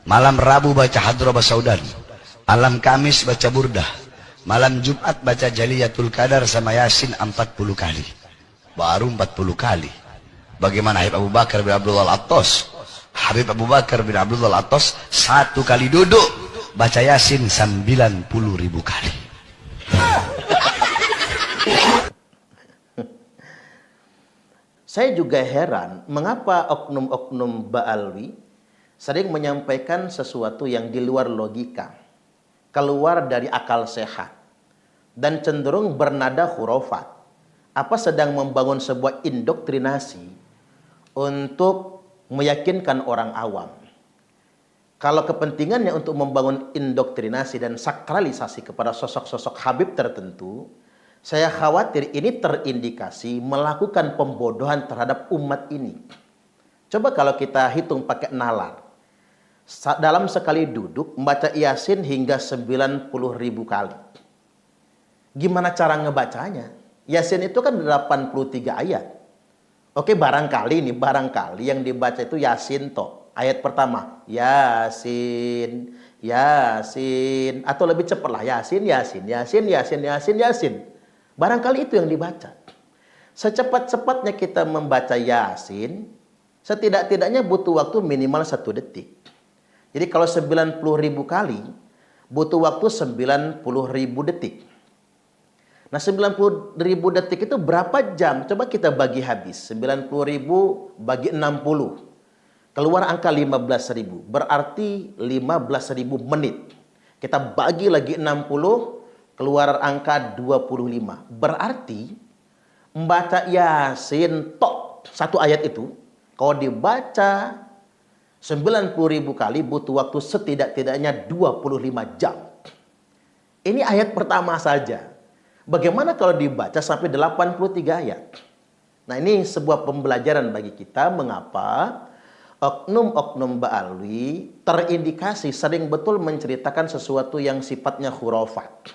Malam Rabu baca Hadhrabah Saudan. Malam Kamis baca Burdah. Malam Jumat baca Jaliyatul Qadar sama Yasin 40 kali. Baru 40 kali. Bagaimana Habib Abu Bakar bin Abdullah Al-Attas? Habib Abu Bakar bin Abdullah Al-Attas 1 kali duduk baca Yasin 90.000 kali. Saya juga heran mengapa oknum-oknum Ba'alwi sering menyampaikan sesuatu yang di luar logika, keluar dari akal sehat, dan cenderung bernada khurafat. Apa sedang membangun sebuah indoktrinasi untuk meyakinkan orang awam. Kalau kepentingannya untuk membangun indoktrinasi dan sakralisasi kepada sosok-sosok Habib tertentu, saya khawatir ini terindikasi melakukan pembodohan terhadap umat ini. Coba kalau kita hitung pakai nalar. Dalam sekali duduk membaca Yasin hingga 90.000 kali. Gimana cara ngebacanya? Yasin itu kan 83 ayat. Oke, barangkali yang dibaca itu Yasin toh. Ayat pertama, Yasin, Yasin. Atau lebih cepatlah, Yasin, Yasin, Yasin, Yasin, Yasin, Yasin. Barangkali itu yang dibaca. Secepat-cepatnya kita membaca Yasin, setidak-tidaknya butuh waktu minimal 1 detik. Jadi kalau 90.000 kali, butuh waktu 90.000 detik. Nah 90.000 detik itu berapa jam? Coba kita bagi habis. 90.000 bagi 60. Keluar angka 15.000. Berarti 15.000 menit. Kita bagi lagi 60, keluar angka 25. Berarti membaca Yasin tok 1 ayat itu, kalau dibaca 90.000 kali butuh waktu setidak-tidaknya 25 jam. Ini ayat pertama saja. Bagaimana kalau dibaca sampai 83 ayat? Nah ini sebuah pembelajaran bagi kita mengapa oknum-oknum Ba'alwi terindikasi sering betul menceritakan sesuatu yang sifatnya khurafat.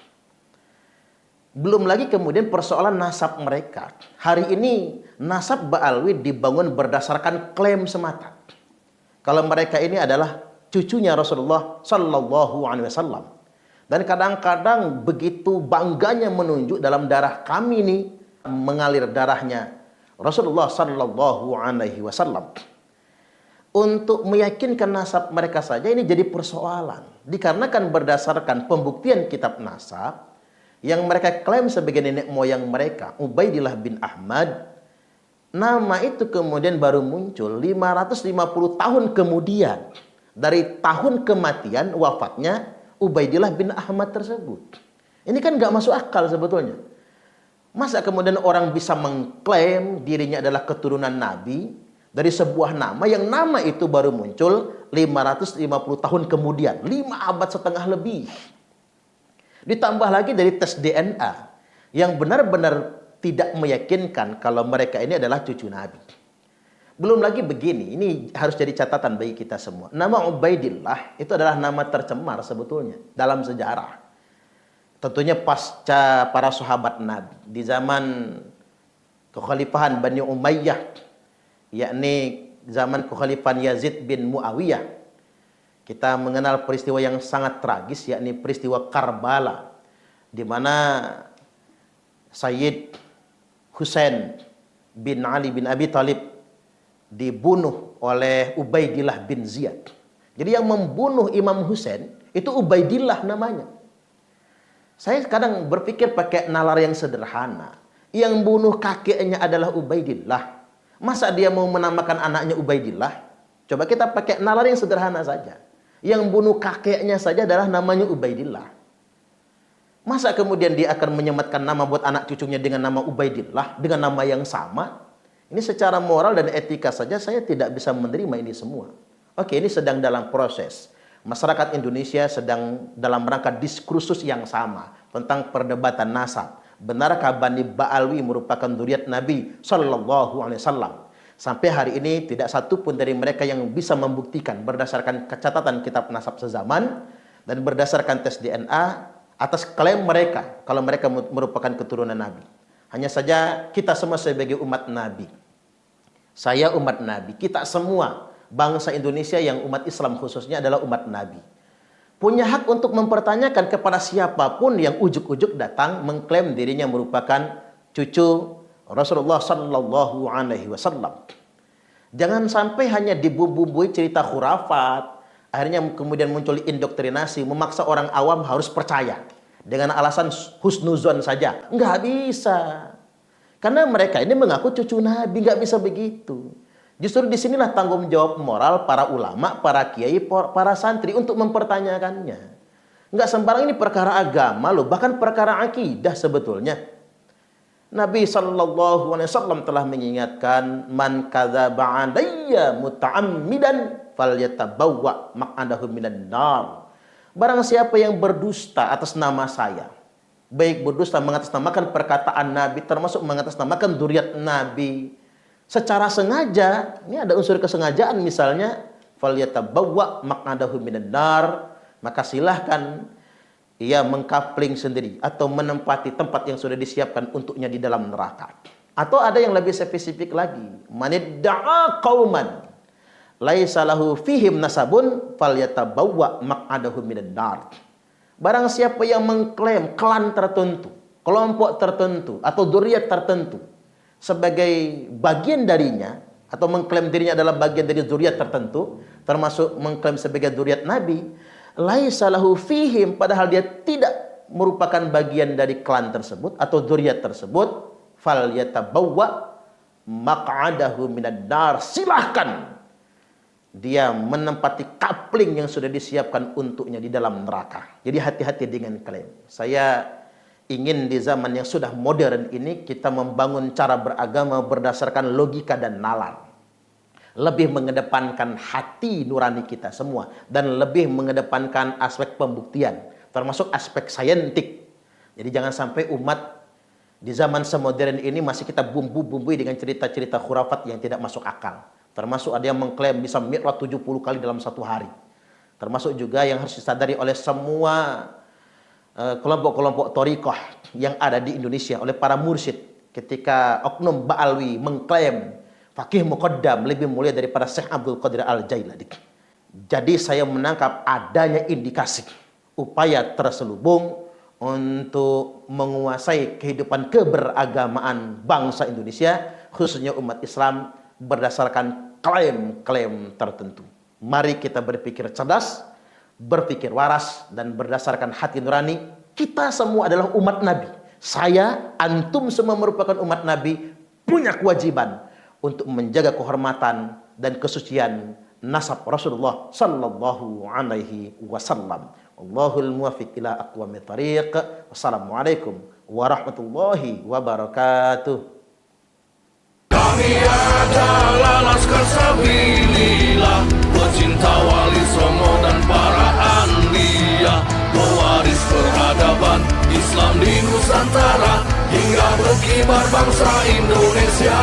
Belum lagi kemudian persoalan nasab mereka. Hari ini nasab Ba'alwi dibangun berdasarkan klaim semata. Kalau mereka ini adalah cucunya Rasulullah Sallallahu Alaihi Wasallam. Dan kadang-kadang begitu bangganya menunjuk dalam darah kami ini mengalir darahnya Rasulullah Sallallahu Alaihi Wasallam. Untuk meyakinkan nasab mereka saja ini jadi persoalan. Dikarenakan berdasarkan pembuktian kitab nasab yang mereka klaim sebagai nenek moyang mereka, Ubaidillah bin Ahmad, nama itu kemudian baru muncul 550 tahun kemudian dari tahun kematian wafatnya Ubaidillah bin Ahmad tersebut. Ini kan nggak masuk akal sebetulnya. Masa kemudian orang bisa mengklaim dirinya adalah keturunan Nabi dari sebuah nama yang nama itu baru muncul 550 tahun kemudian, 5 abad setengah lebih. Ditambah lagi dari tes DNA yang benar-benar tidak meyakinkan kalau mereka ini adalah cucu Nabi. Belum lagi begini, ini harus jadi catatan bagi kita semua. Nama Ubaidillah itu adalah nama tercemar sebetulnya dalam sejarah. Tentunya pasca para sahabat Nabi. Di zaman kekhalifahan Bani Umayyah, yakni zaman kekhalifahan Yazid bin Muawiyah, kita mengenal peristiwa yang sangat tragis, yakni peristiwa Karbala, di mana Sayyid Husain bin Ali bin Abi Thalib dibunuh oleh Ubaidillah bin Ziyad. Jadi yang membunuh Imam Husain itu Ubaidillah namanya. Saya kadang berpikir pakai nalar yang sederhana. Yang bunuh kakeknya adalah Ubaidillah. Masa dia mau menamakan anaknya Ubaidillah? Coba kita pakai nalar yang sederhana saja. Yang bunuh kakeknya saja adalah namanya Ubaidillah. Masa kemudian dia akan menyematkan nama buat anak cucunya dengan nama Ubaidillah, dengan nama yang sama? Ini secara moral dan etika saja saya tidak bisa menerima ini semua. Oke, ini sedang dalam proses. Masyarakat Indonesia sedang dalam rangka diskursus yang sama tentang perdebatan nasab. Benarkah Bani Ba'alwi merupakan dzurriyyat Nabi Sallallahu Alaihi Wasallam? Sampai hari ini tidak satu pun dari mereka yang bisa membuktikan berdasarkan catatan kitab nasab sezaman dan berdasarkan tes DNA atas klaim mereka kalau mereka merupakan keturunan Nabi. Hanya saja kita semua sebagai umat Nabi, saya umat Nabi, kita semua bangsa Indonesia yang umat Islam khususnya adalah umat Nabi. Punya hak untuk mempertanyakan kepada siapapun yang ujuk-ujuk datang mengklaim dirinya merupakan cucu Rasulullah Sallallahu Alaihi Wasallam. Jangan sampai hanya dibumbui cerita khurafat, akhirnya kemudian muncul indoktrinasi, memaksa orang awam harus percaya dengan alasan husnuzon saja. Nggak bisa. Karena mereka ini mengaku cucu Nabi, nggak bisa begitu. Justru disinilah tanggung jawab moral para ulama, para kiai, para santri untuk mempertanyakannya. Nggak sembarang, ini perkara agama loh, bahkan perkara akidah sebetulnya. Nabi Sallallahu Alaihi Wasallam telah mengingatkan, man kadzaba alayya muta'ammidan falyatabawwa maq'adahu minan nar. Barang siapa yang berdusta atas nama saya, baik berdusta mengatasnamakan perkataan Nabi, termasuk mengatasnamakan dzurriyyat Nabi secara sengaja, ini ada unsur kesengajaan misalnya, falyatabawwa maq'adahu minan nar, maka silahkan ia mengkapling sendiri atau menempati tempat yang sudah disiapkan untuknya di dalam neraka. Atau ada yang lebih spesifik lagi, manidda'a qauman laisa lahu fihim nasabun falyatabawwa maq'adahu minan nar. Barang siapa yang mengklaim klan tertentu, kelompok tertentu atau dzurriyyat tertentu sebagai bagian darinya, atau mengklaim dirinya adalah bagian dari dzurriyyat tertentu, termasuk mengklaim sebagai dzurriyyat Nabi, laisa lahu fihim, padahal dia tidak merupakan bagian dari klan tersebut atau dzurriyyat tersebut, falyatabawwa maq'adahu minan nar, silahkan dia menempati kapling yang sudah disiapkan untuknya di dalam neraka. Jadi hati-hati dengan klaim. Saya ingin di zaman yang sudah modern ini kita membangun cara beragama berdasarkan logika dan nalar. Lebih mengedepankan hati nurani kita semua dan lebih mengedepankan aspek pembuktian, termasuk aspek saintik. Jadi jangan sampai umat di zaman semodern ini masih kita bumbu-bumbui dengan cerita-cerita khurafat yang tidak masuk akal. Termasuk ada yang mengklaim bisa mi'raj 70 kali dalam satu hari. Termasuk juga yang harus disadari oleh semua kelompok-kelompok thariqah yang ada di Indonesia, oleh para mursyid, ketika oknum Ba'alwi mengklaim fakih muqaddam lebih mulia daripada Syekh Abdul Qadir Al-Jailani. Jadi saya menangkap adanya indikasi upaya terselubung untuk menguasai kehidupan keberagamaan bangsa Indonesia, khususnya umat Islam, berdasarkan klaim-klaim tertentu. Mari kita berpikir cerdas, berpikir waras, dan berdasarkan hati nurani. Kita semua adalah umat Nabi. Saya, antum semua merupakan umat Nabi, punya kewajiban untuk menjaga kehormatan dan kesucian nasab Rasulullah Sallallahu Alaihi Wasallam. Allahul muwafiq ila aqwamit thariq. Wassalamualaikum warahmatullahi wabarakatuh. Kami adalah Laskar Sabilillah, pecinta Wali Songo dan para anbiya, pewaris peradaban Islam di Nusantara hingga berkibar bangsa Indonesia.